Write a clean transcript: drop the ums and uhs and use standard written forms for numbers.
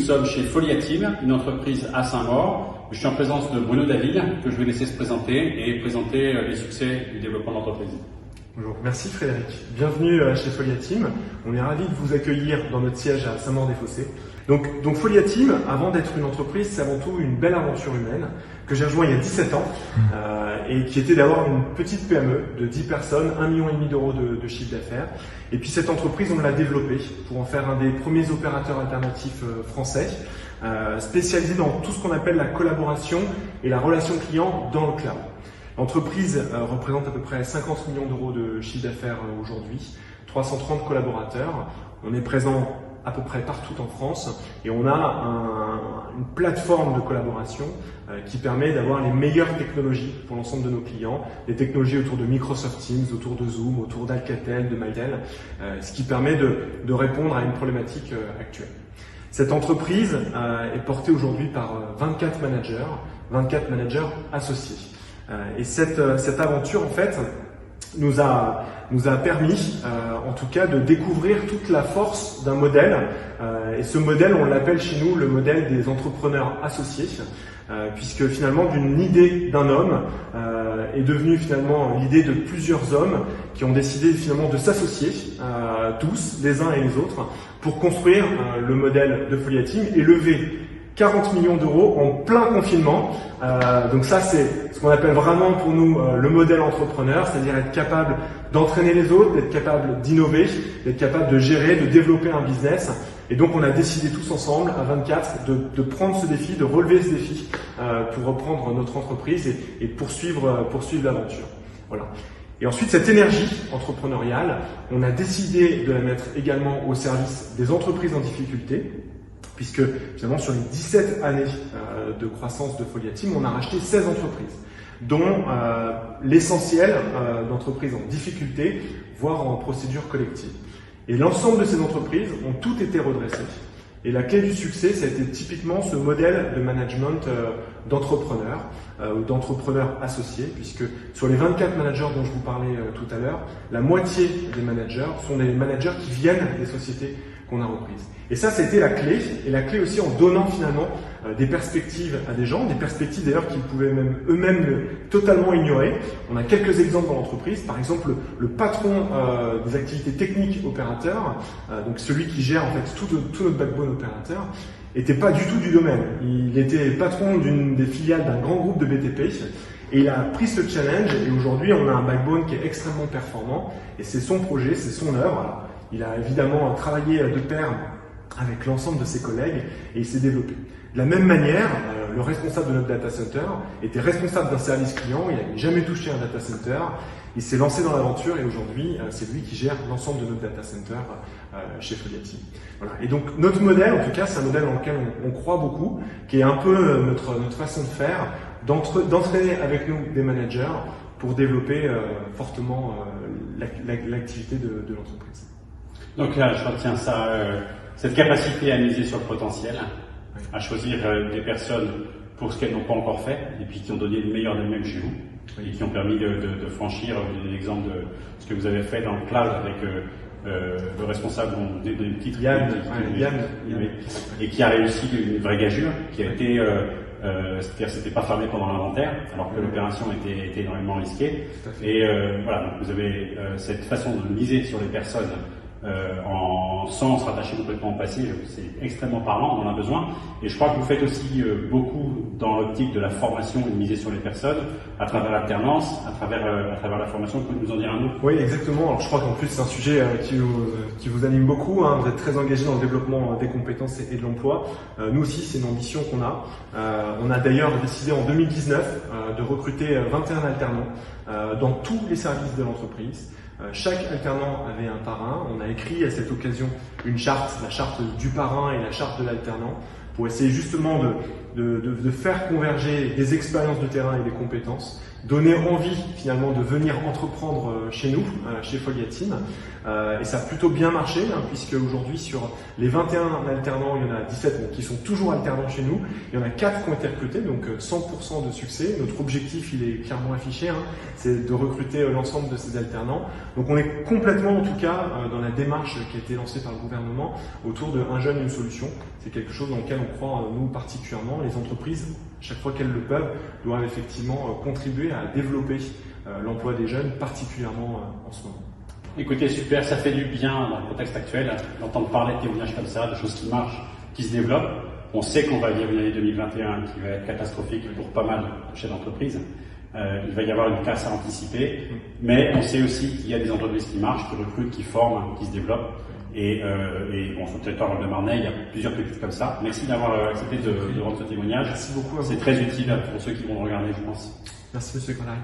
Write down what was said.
sommes chez Folia Team, une entreprise à Saint-Maur. Je suis en présence de Bruno David, que je vais laisser se présenter et présenter les succès du développement d'entreprise. Bonjour, merci Frédéric. Bienvenue chez Folia Team. On est ravis de vous accueillir dans notre siège à Saint-Maur-des-Fossés. Donc Folia Team, avant d'être une entreprise, c'est avant tout une belle aventure humaine que j'ai rejoint il y a 17 ans et qui était d'avoir une petite PME de 10 personnes, 1,5 million d'euros de chiffre d'affaires. Et puis cette entreprise, on l'a développée pour en faire un des premiers opérateurs alternatifs français, spécialisé dans tout ce qu'on appelle la collaboration et la relation client dans le cloud. L'entreprise représente à peu près 50 millions d'euros de chiffre d'affaires aujourd'hui, 330 collaborateurs. On est présent à peu près partout en France et on a une plateforme de collaboration qui permet d'avoir les meilleures technologies pour l'ensemble de nos clients, des technologies autour de Microsoft Teams, autour de Zoom, autour d'Alcatel, de Mitel, ce qui permet de répondre à une problématique actuelle. Cette entreprise est portée aujourd'hui par 24 managers associés. Et cette aventure, en fait, nous a permis, en tout cas, de découvrir toute la force d'un modèle. Et ce modèle, on l'appelle chez nous le modèle des entrepreneurs associés, puisque finalement, d'une idée d'un homme est devenue finalement l'idée de plusieurs hommes qui ont décidé finalement de s'associer, tous, les uns et les autres, pour construire le modèle de Folia Team et lever 40 millions d'euros en plein confinement. Donc ça, c'est ce qu'on appelle vraiment pour nous le modèle entrepreneur, c'est-à-dire être capable d'entraîner les autres, d'être capable d'innover, d'être capable de gérer, de développer un business. Et donc on a décidé tous ensemble, à 24, de prendre ce défi, de relever ce défi pour reprendre notre entreprise et poursuivre l'aventure. Voilà. Et ensuite, cette énergie entrepreneuriale, on a décidé de la mettre également au service des entreprises en difficulté, puisque finalement sur les 17 années de croissance de Folia Team, on a racheté 16 entreprises, dont l'essentiel d'entreprises en difficulté, voire en procédure collective. Et l'ensemble de ces entreprises ont toutes été redressées. Et la clé du succès, ça a été typiquement ce modèle de management d'entrepreneurs ou d'entrepreneurs associés, puisque sur les 24 managers dont je vous parlais tout à l'heure, la moitié des managers sont des managers qui viennent des sociétés qu'on a reprises. Et ça a été la clé, et la clé aussi en donnant finalement des perspectives à des gens, des perspectives d'ailleurs qu'ils pouvaient même eux-mêmes totalement ignorer. On a quelques exemples dans l'entreprise, par exemple le patron des activités techniques opérateurs, donc celui qui gère en fait tout notre backbone opérateur, était pas du tout du domaine. Il était patron d'une des filiales d'un grand groupe de BTP, et il a pris ce challenge, et aujourd'hui on a un backbone qui est extrêmement performant, et c'est son projet, c'est son œuvre. Alors, il a évidemment travaillé de pair avec l'ensemble de ses collègues et il s'est développé. De la même manière, le responsable de notre data center était responsable d'un service client, il n'avait jamais touché un data center, il s'est lancé dans l'aventure et aujourd'hui c'est lui qui gère l'ensemble de notre data center chez Folia Team. Voilà. Et donc notre modèle, en tout cas, c'est un modèle dans lequel on croit beaucoup, qui est un peu notre façon de faire, d'entraîner avec nous des managers pour développer fortement l'activité de l'entreprise. Donc là, je retiens ça, cette capacité à miser sur le potentiel, à choisir des personnes pour ce qu'elles n'ont pas encore fait, et puis qui ont donné le meilleur d'elles-mêmes chez vous, et qui ont permis de franchir l'exemple de ce que vous avez fait dans le cloud avec le responsable des titres, Yann, et qui a réussi une vraie gageure, qui a été, c'est-à-dire c'était pas fermé pendant l'inventaire, alors que l'opération était énormément risquée. Et voilà, donc vous avez cette façon de miser sur les personnes. Sans se rattacher complètement au passé, c'est extrêmement parlant, on en a besoin. Et je crois que vous faites aussi beaucoup dans l'optique de la formation et de miser sur les personnes, à travers l'alternance, à travers la formation. Vous pouvez nous en dire un mot? Oui, exactement. Alors, je crois qu'en plus c'est un sujet qui vous anime beaucoup. Hein. Vous êtes très engagé dans le développement des compétences et de l'emploi. Nous aussi, c'est une ambition qu'on a. On a d'ailleurs décidé en 2019 de recruter 21 alternants dans tous les services de l'entreprise. Chaque alternant avait un parrain. On a écrit à cette occasion une charte, la charte du parrain et la charte de l'alternant, pour essayer justement de faire converger des expériences de terrain et des compétences, donner envie finalement de venir entreprendre chez nous, chez Foliatim. Et ça a plutôt bien marché, puisque aujourd'hui sur les 21 alternants, il y en a 17 qui sont toujours alternants chez nous. Il y en a 4 qui ont été recrutés, donc 100% de succès. Notre objectif, il est clairement affiché, c'est de recruter l'ensemble de ces alternants. Donc on est complètement en tout cas dans la démarche qui a été lancée par le gouvernement autour de un jeune, une solution. C'est quelque chose dans lequel on croit nous particulièrement. Les entreprises, chaque fois qu'elles le peuvent, doivent effectivement contribuer à développer l'emploi des jeunes, particulièrement en ce moment. Écoutez, super, ça fait du bien dans le contexte actuel d'entendre parler de témoignages comme ça, de choses qui marchent, qui se développent. On sait qu'on va vivre une année 2021 qui va être catastrophique pour pas mal de chefs d'entreprise. Il va y avoir une casse à anticiper, mais on sait aussi qu'il y a des entreprises qui marchent, qui recrutent, qui forment, qui se développent. Et bon, sur le territoire de Marnay, il y a plusieurs pépites comme ça. Merci d'avoir accepté de rendre ce témoignage. Merci beaucoup à vous. C'est très utile pour ceux qui vont le regarder, je pense. Merci, monsieur Connery.